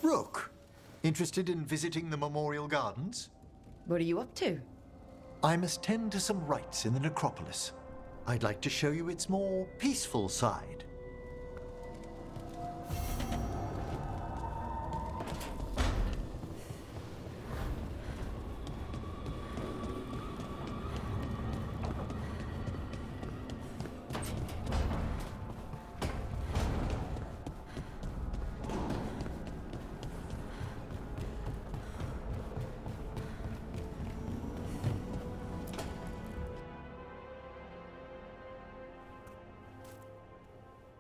Rook, interested in visiting the Memorial Gardens? What are you up to? I must tend to some rites in the necropolis. I'd like to show you its more peaceful side.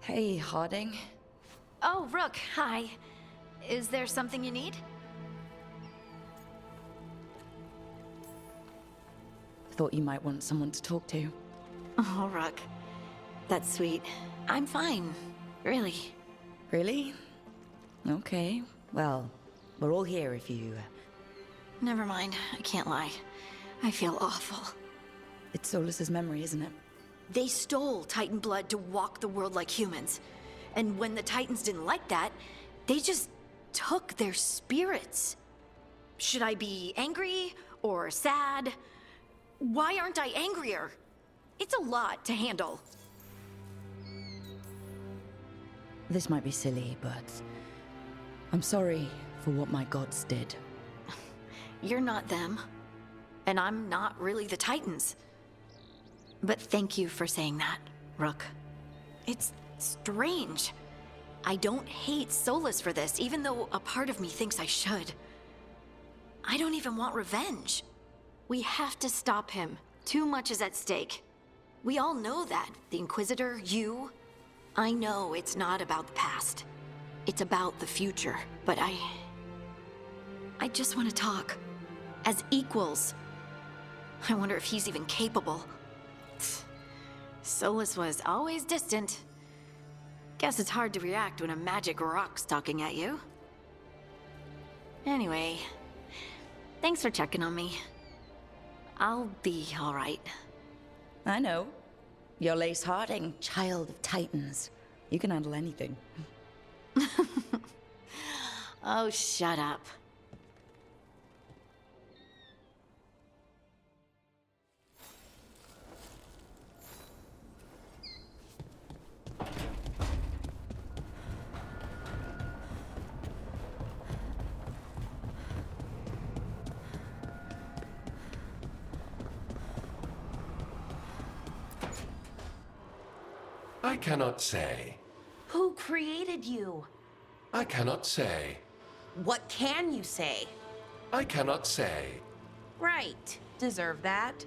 Hey, Harding. Oh, Rook, hi. Is there something you need? Thought you might want someone to talk to. Oh, Rook. That's sweet. I'm fine. Really. Really? Okay. Well, we're all here if you... Never mind. I can't lie. I feel awful. It's Solus's memory, isn't it? They stole Titan blood to walk the world like humans. And when the Titans didn't like that, they just took their spirits. Should I be angry or sad? Why aren't I angrier? It's a lot to handle. This might be silly, but... I'm sorry for what my gods did. You're not them. And I'm not really the Titans. But thank you for saying that, Rook. It's strange. I don't hate Solus for this, even though a part of me thinks I should. I don't even want revenge. We have to stop him. Too much is at stake. We all know that. The Inquisitor, you. I know it's not about the past. It's about the future. But I just want to talk. As equals. I wonder if he's even capable. Solus was always distant. Guess it's hard to react when a magic rock's talking at you. Anyway, thanks for checking on me. I'll be all right. I know. You're Lace Harding, child of Titans. You can handle anything. Oh, shut up. I cannot say. Who created you? I cannot say. What can you say? I cannot say. Right. Deserve that.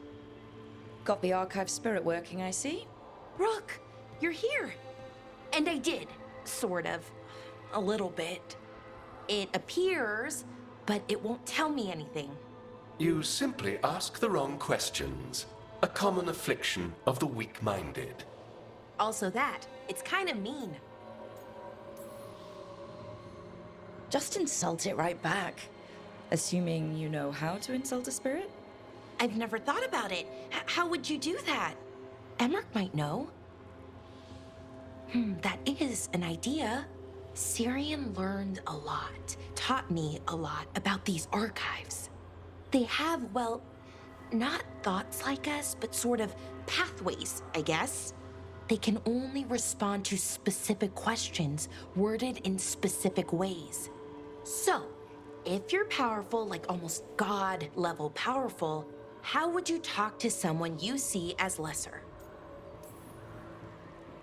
Got the archive spirit working, I see. Rook, you're here. And I did. Sort of. A little bit. It appears, but it won't tell me anything. You simply ask the wrong questions. A common affliction of the weak-minded. Also that, it's kind of mean. Just insult it right back. Assuming you know how to insult a spirit? I've never thought about it. How would you do that? Emmerich might know. That is an idea. Syrian learned a lot, taught me a lot about these archives. They have, well, not thoughts like us, but sort of pathways, I guess. They can only respond to specific questions worded in specific ways. So, if you're powerful, like almost God-level powerful, how would you talk to someone you see as lesser?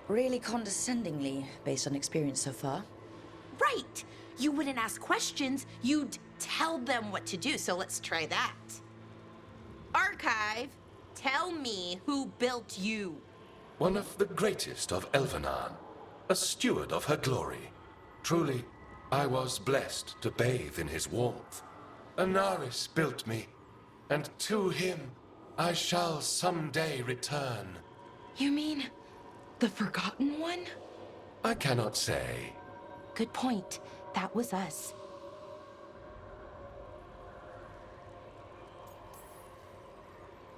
Really condescendingly, based on experience so far. Right! You wouldn't ask questions, you'd tell them what to do, so let's try that. Archive, tell me who built you. One of the greatest of Elvenar, a steward of her glory. Truly, I was blessed to bathe in his warmth. Anaris built me, and to him I shall someday return. You mean the Forgotten One? I cannot say. Good point. That was us.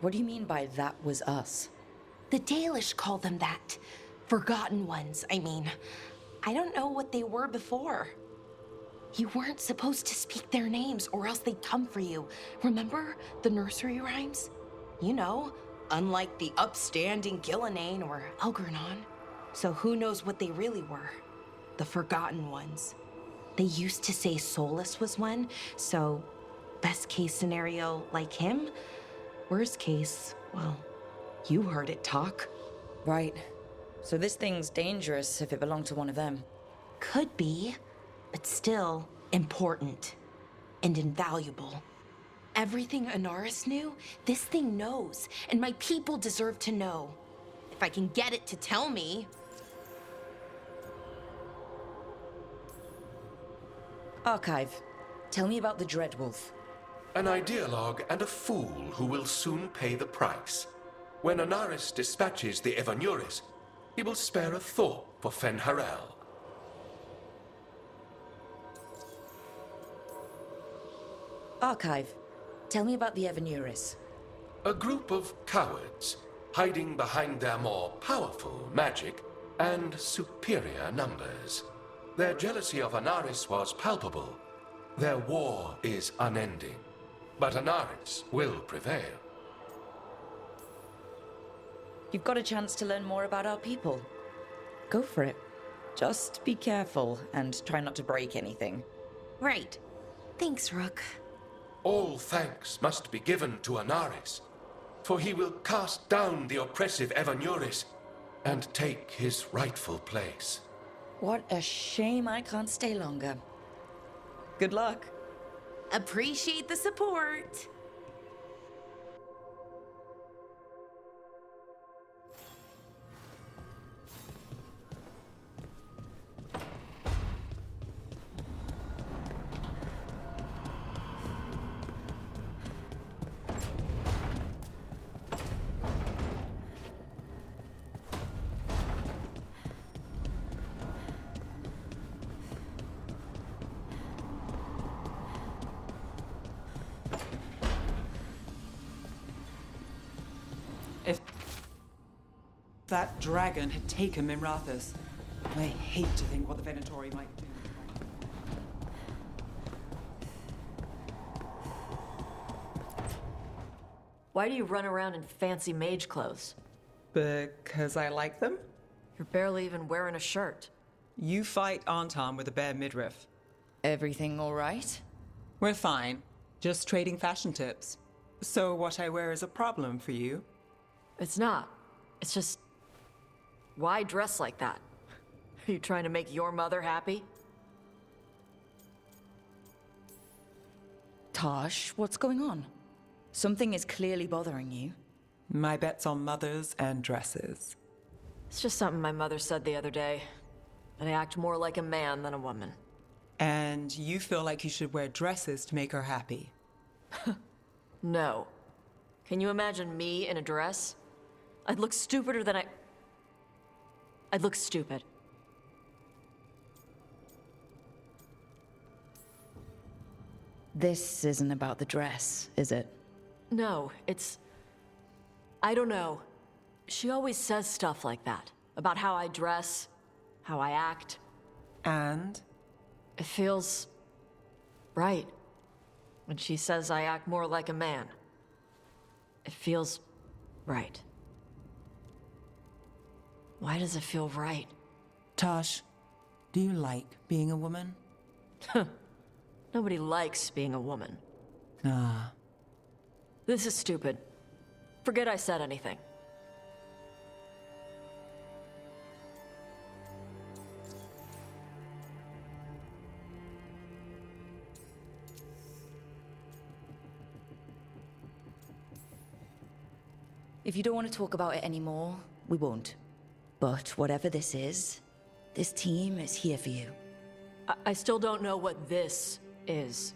What do you mean by that was us? The Dalish call them that. Forgotten Ones, I mean. I don't know what they were before. You weren't supposed to speak their names or else they'd come for you. Remember the nursery rhymes? You know, unlike the upstanding Gillinane or Elgernon. So who knows what they really were? The forgotten ones. They used to say Solus was one, so best case scenario, like him. Worst case, well, you heard it talk. Right. So this thing's dangerous if it belonged to one of them. Could be, but still important and invaluable. Everything Anaris knew, this thing knows, and my people deserve to know. If I can get it to tell me. Archive, tell me about the Dreadwolf. An ideologue and a fool who will soon pay the price. When Anaris dispatches the Evanuris, he will spare a thought for Fen'Harel. Archive, tell me about the Evanuris. A group of cowards hiding behind their more powerful magic and superior numbers. Their jealousy of Anaris was palpable. Their war is unending. But Anaris will prevail. You've got a chance to learn more about our people. Go for it. Just be careful and try not to break anything. Right. Thanks, Rook. All thanks must be given to Anaris, for he will cast down the oppressive Evanuris and take his rightful place. What a shame I can't stay longer. Good luck. Appreciate the support. If that dragon had taken Minrathous, I hate to think what the Venatori might do. Why do you run around in fancy mage clothes? Because I like them? You're barely even wearing a shirt. You fight Anton with a bare midriff. Everything all right? We're fine. Just trading fashion tips. So what I wear is a problem for you? It's not. It's just... Why dress like that? Are you trying to make your mother happy? Tosh, what's going on? Something is clearly bothering you. My bet's on mothers and dresses. It's just something my mother said the other day. That I act more like a man than a woman. And you feel like you should wear dresses to make her happy? No. Can you imagine me in a dress? I'd look stupider than I'd look stupid. This isn't about the dress, is it? No, it's... I don't know. She always says stuff like that. About how I dress, how I act. And? It feels... right. When she says I act more like a man. It feels... right. Why does it feel right? Tosh, do you like being a woman? Nobody likes being a woman. Ah. This is stupid. Forget I said anything. If you don't want to talk about it anymore, we won't. But whatever this is, this team is here for you. I still don't know what this is.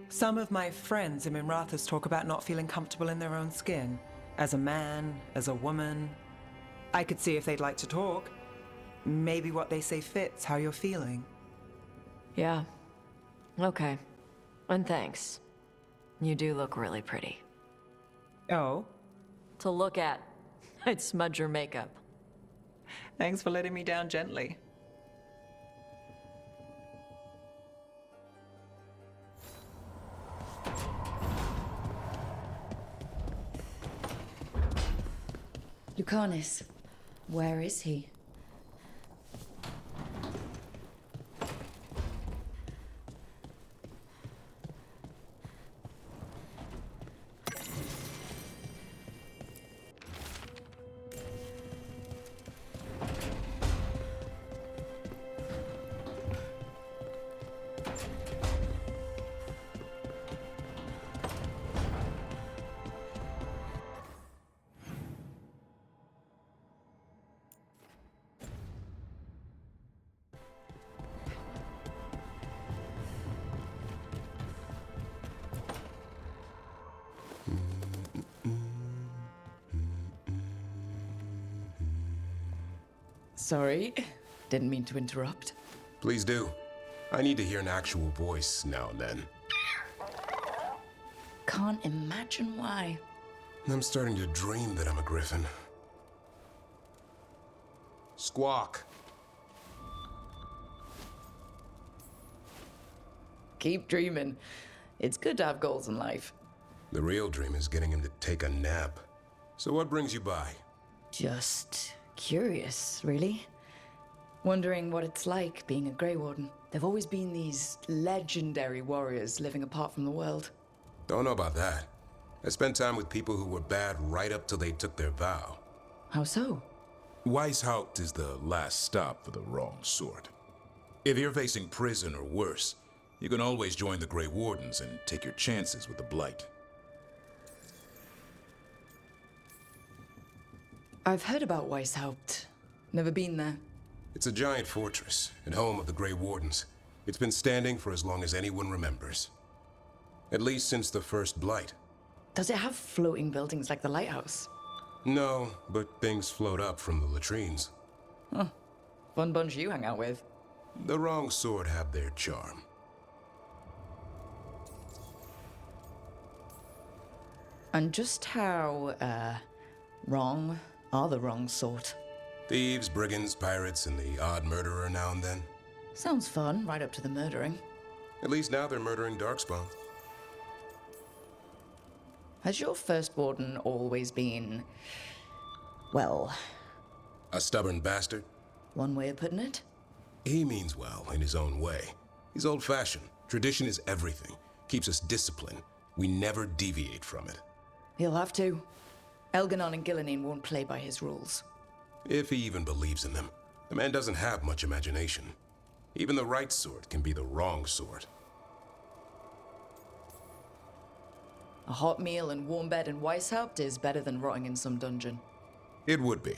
Some of my friends in Minrathous talk about not feeling comfortable in their own skin. As a man, as a woman. I could see if they'd like to talk. Maybe what they say fits how you're feeling. Yeah. Okay. And thanks. You do look really pretty. Oh? To look at, I'd smudge your makeup. Thanks for letting me down gently. Lucanus, where is he? Sorry, didn't mean to interrupt. Please do. I need to hear an actual voice now and then. Can't imagine why. I'm starting to dream that I'm a griffin. Squawk. Keep dreaming. It's good to have goals in life. The real dream is getting him to take a nap. So what brings you by? Just curious, really. Wondering what it's like being a Grey Warden. There've always been these legendary warriors living apart from the world. Don't know about that. I spent time with people who were bad right up till they took their vow. How so? Weishaupt is the last stop for the wrong sort. If you're facing prison or worse, you can always join the Grey Wardens and take your chances with the Blight. I've heard about Weishaupt. Never been there. It's a giant fortress and home of the Grey Wardens. It's been standing for as long as anyone remembers. At least since the first Blight. Does it have floating buildings like the lighthouse? No, but things float up from the latrines. Huh. Fun bunch you hang out with. The wrong sort have their charm. And just how, wrong are the wrong sort? Thieves, brigands, pirates, and the odd murderer now and then. Sounds fun, right up to the murdering. At least now they're murdering Darkspawn. Has your first warden always been, well, A stubborn bastard? one way of putting it? He means well in his own way. He's old-fashioned. Tradition is everything. Keeps us disciplined. We never deviate from it. He'll have to. Elganon and Gillenine won't play by his rules. If he even believes in them. The man doesn't have much imagination. Even the right sort can be the wrong sort. A hot meal and warm bed in Weishaupt is better than rotting in some dungeon. It would be,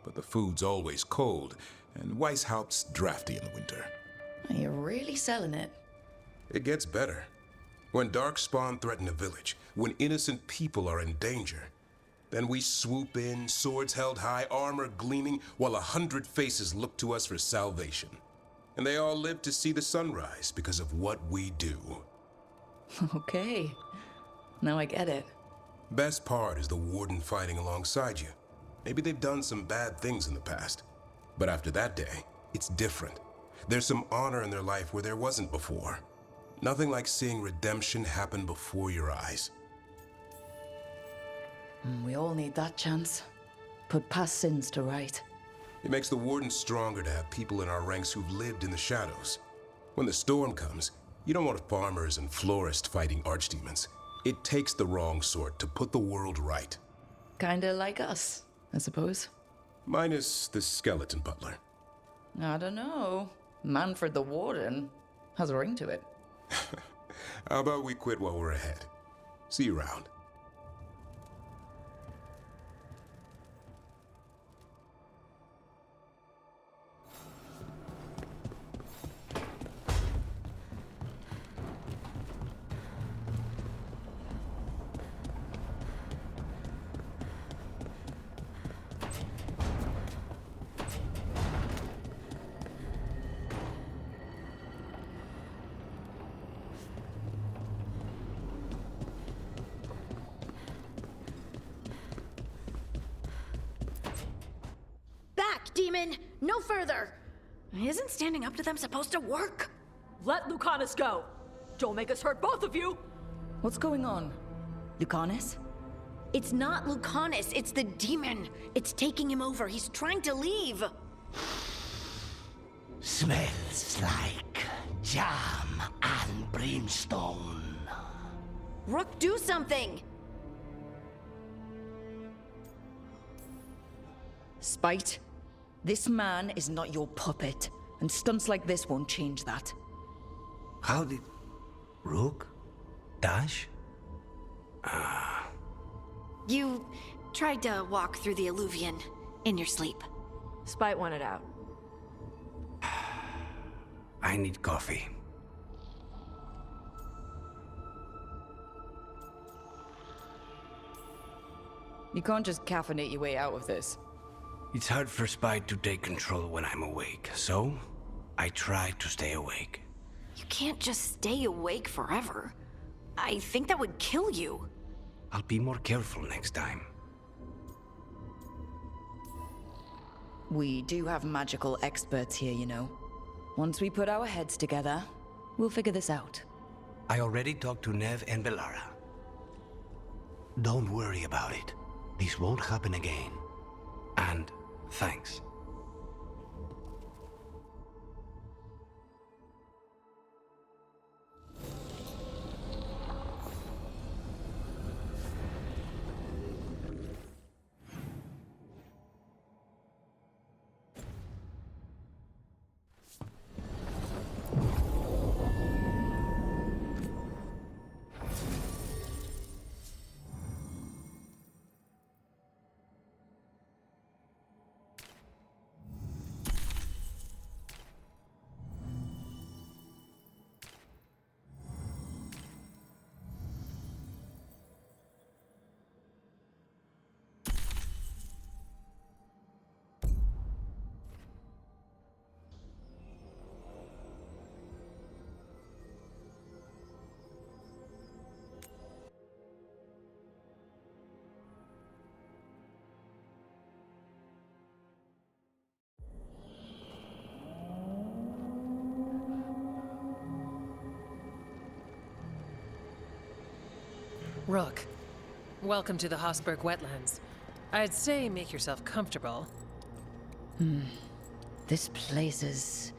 but the food's always cold, and Weishaupt's drafty in the winter. You're really selling it. It gets better. When Darkspawn threaten a village, when innocent people are in danger, then we swoop in, swords held high, armor gleaming, while 100 faces look to us for salvation. And they all live to see the sunrise because of what we do. Okay. Now I get it. Best part is the warden fighting alongside you. Maybe they've done some bad things in the past. But after that day, it's different. There's some honor in their life where there wasn't before. Nothing like seeing redemption happen before your eyes. We all need that chance. Put past sins to right. It makes the warden stronger to have people in our ranks who've lived in the shadows. When the storm comes, you don't want farmers and florists fighting archdemons. It takes the wrong sort to put the world right. Kinda like us, I suppose. Minus the skeleton butler. I don't know. Manfred the Warden has a ring to it. How about we quit while we're ahead? See you around. Back, demon! No further! Isn't standing up to them supposed to work? Let Lucanus go! Don't make us hurt both of you! What's going on? Lucanus? It's not Lucanus, it's the demon. It's taking him over. He's trying to leave. Smells like jam and brimstone. Rook, do something! Spite, this man is not your puppet, and stunts like this won't change that. How did... Rook? Dash? You tried to walk through the Alluvion in your sleep. Spite wanted out. I need coffee. You can't just caffeinate your way out of this. It's hard for Spite to take control when I'm awake, so I try to stay awake. You can't just stay awake forever. I think that would kill you. I'll be more careful next time. We do have magical experts here, you know. Once we put our heads together, we'll figure this out. I already talked to Nev and Bellara. Don't worry about it. This won't happen again. And thanks. Rook, welcome to the Hosberg wetlands. I'd say make yourself comfortable. This place is...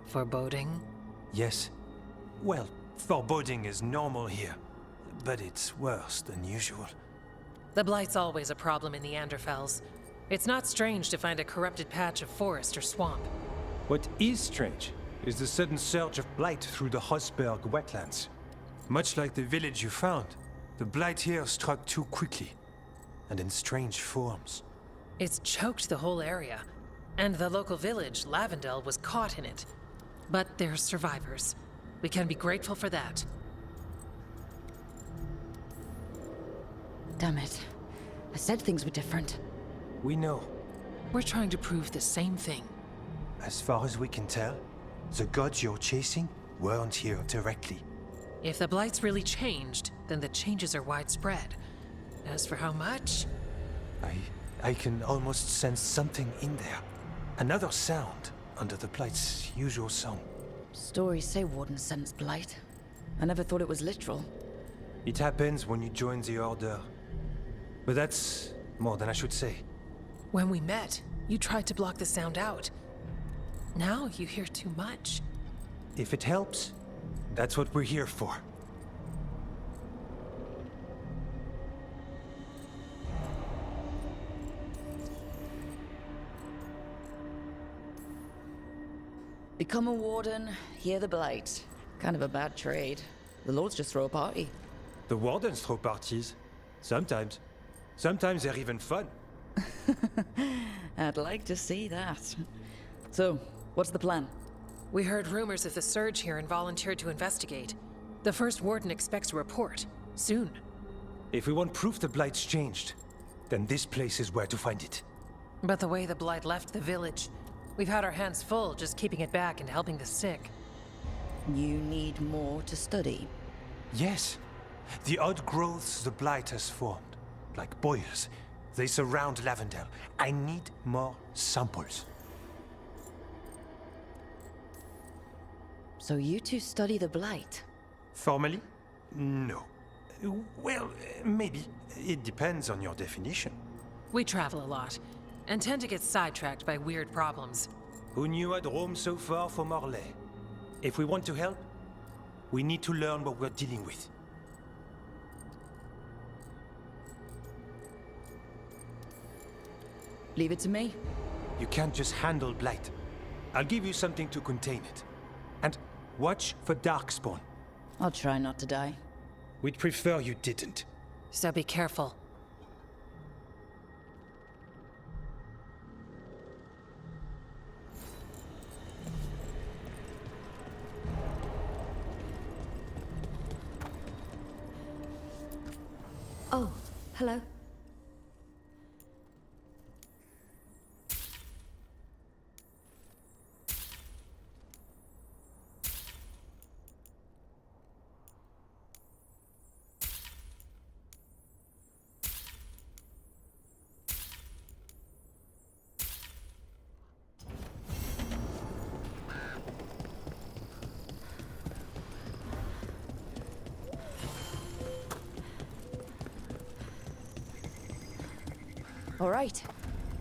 Foreboding? Yes. Well, foreboding is normal here, but it's worse than usual. The Blight's always a problem in the Anderfels. It's not strange to find a corrupted patch of forest or swamp. What is strange is the sudden surge of blight through the Hosberg wetlands. Much like the village you found, the blight here struck too quickly, and in strange forms. It's choked the whole area, and the local village, Lavendel, was caught in it. But they're survivors. We can be grateful for that. Damn it. I said things were different. We know. We're trying to prove the same thing. As far as we can tell, the gods you're chasing weren't here directly. If the Blight's really changed, then the changes are widespread. As for how much? I can almost sense something in there. Another sound under the blight's usual song. Stories say wardens sense blight. I never thought it was literal. It happens when you join the Order. But that's more than I should say. When we met, you tried to block the sound out. Now you hear too much. If it helps, that's what we're here for. Become a warden, hear the blight. Kind of a bad trade. The lords just throw a party. The wardens throw parties. Sometimes. Sometimes they're even fun. I'd like to see that. So, what's the plan? We heard rumors of the surge here and volunteered to investigate. The first warden expects a report. Soon. If we want proof the blight's changed, then this place is where to find it. But the way the blight left the village, we've had our hands full just keeping it back and helping the sick. You need more to study. Yes. The odd growths the blight has formed, like boils, they surround Lavendel. I need more samples. So you two study the blight? Formally? No. Well, maybe. It depends on your definition. We travel a lot, and tend to get sidetracked by weird problems. Who knew I'd roam so far from Orlais? If we want to help, we need to learn what we're dealing with. Leave it to me. You can't just handle Blight. I'll give you something to contain it. And watch for Darkspawn. I'll try not to die. We'd prefer you didn't. So be careful. Oh, hello. All right,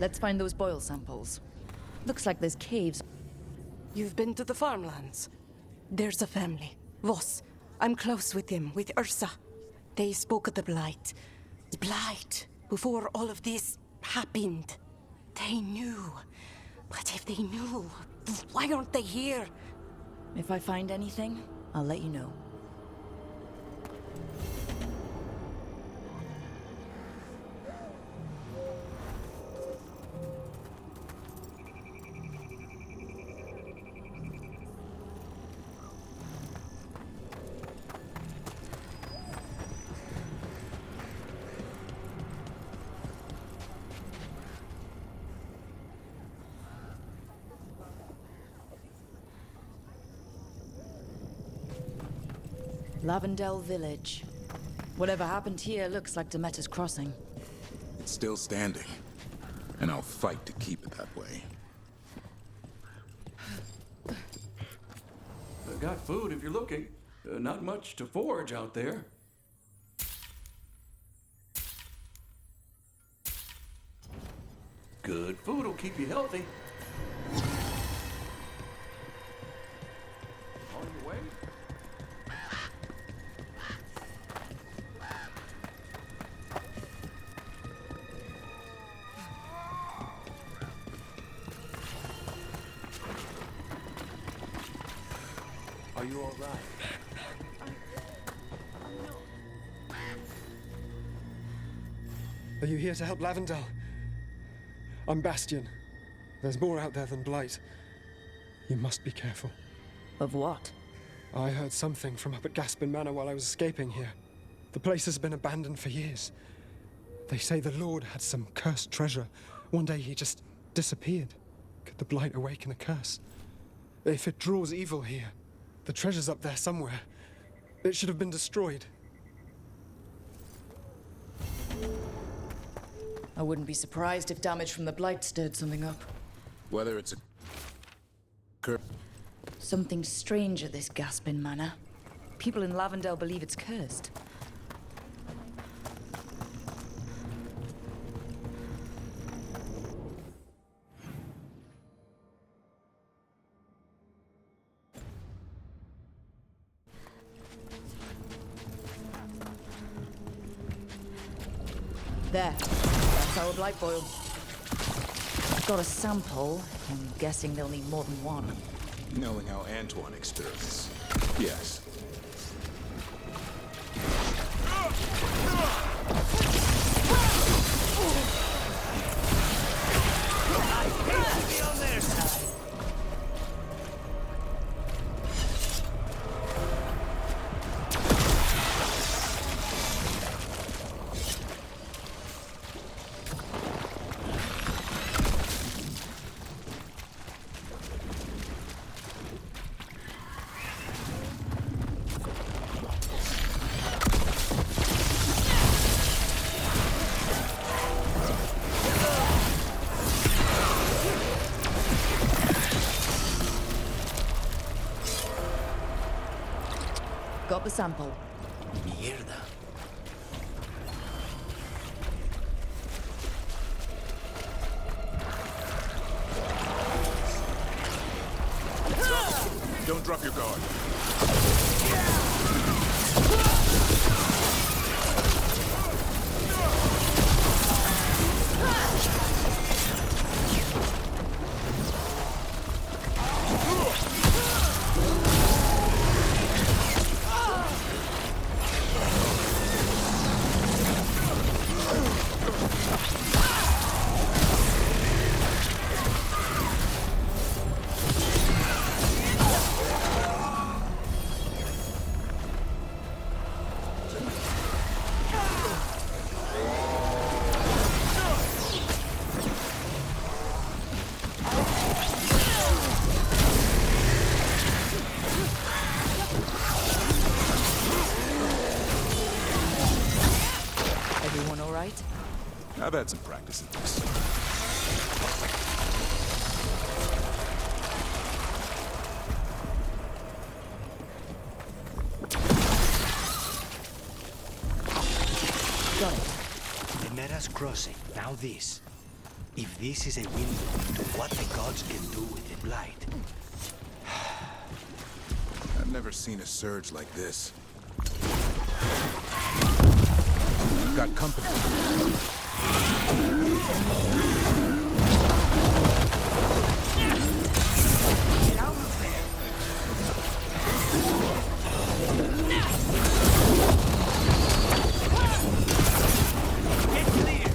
let's find those boil samples. Looks like there's caves. You've been to the farmlands. There's a family. Voss. I'm close with them, with Ursa. They spoke of the Blight. The Blight. Before all of this happened. They knew. But if they knew, why aren't they here? If I find anything, I'll let you know. Lavendel Village. Whatever happened here looks like Demeter's Crossing. It's still standing, and I'll fight to keep it that way. Got food if you're looking. Not much to forage out there. Good food will keep you healthy. On your way? Are you all right? Are you here to help Lavendel? I'm Bastion. There's more out there than Blight. You must be careful. Of what? I heard something from up at Gaspin Manor while I was escaping here. The place has been abandoned for years. They say the Lord had some cursed treasure. One day he just disappeared. Could the Blight awaken a curse? If it draws evil here, the treasure's up there somewhere. It should have been destroyed. I wouldn't be surprised if damage from the Blight stirred something up. Whether it's a Something strange at this Gaspin Manor. People in Lavendel believe it's cursed. There. That's our Blight boil. Got a sample. I'm guessing they'll need more than one. knowing how Antoine experiments. Yes. I hate to be on their side. Got the sample. Mierda. Don't drop your guard. Everyone all right? I've had some practice at this. Got it. The Mera's crossing. Now this. If this is a window to what the gods can do with the Blight. I've never seen a surge like this. Got company. Get out of there! Get clear!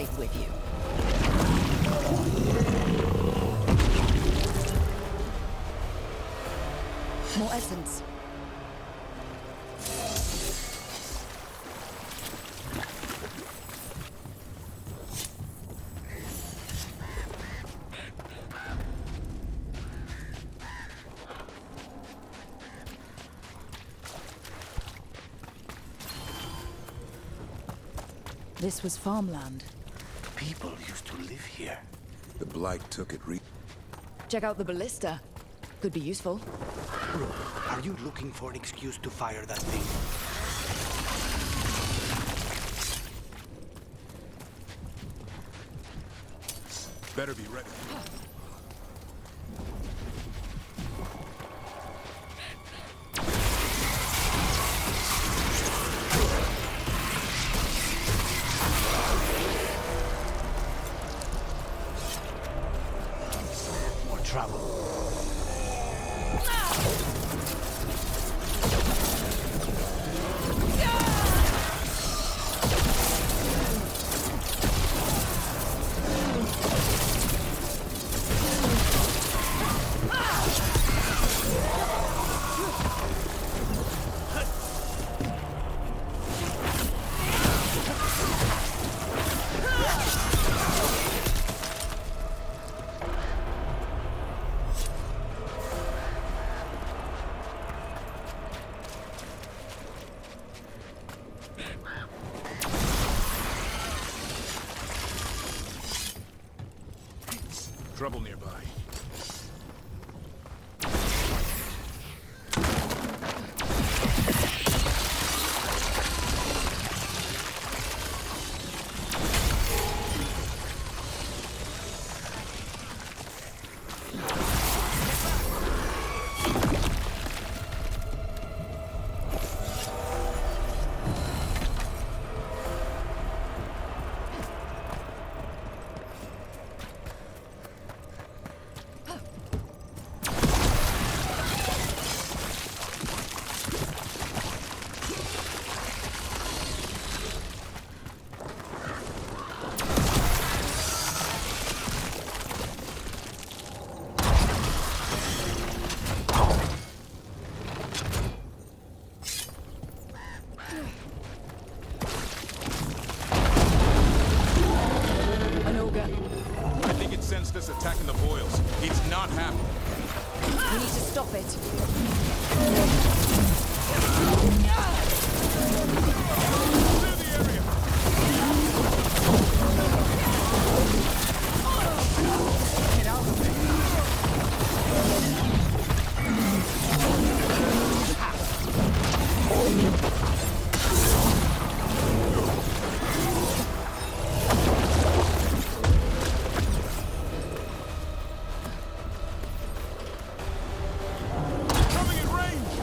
blight with you. More essence. This was farmland. People used to live here. The Blight took it Check out the ballista. Could be useful. Rook, are you looking for an excuse to fire that thing? Better be ready. More trouble. Trouble nearby. I think it sensed us attacking the boils. It's not happening. We need to stop it. Clear the area! Get out of there! Coming in range!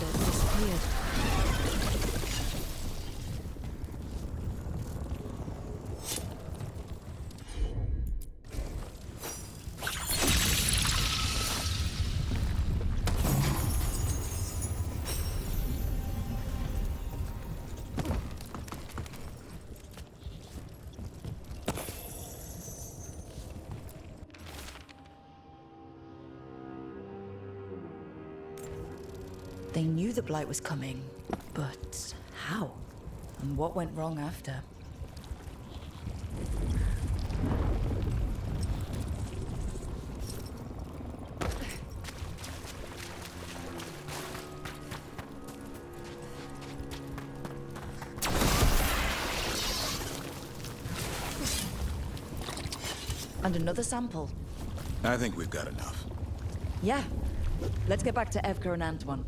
that disappeared. They knew the Blight was coming, but how? And what went wrong after? And another sample. I think we've got enough. Yeah. Let's get back to Evka and Antoine.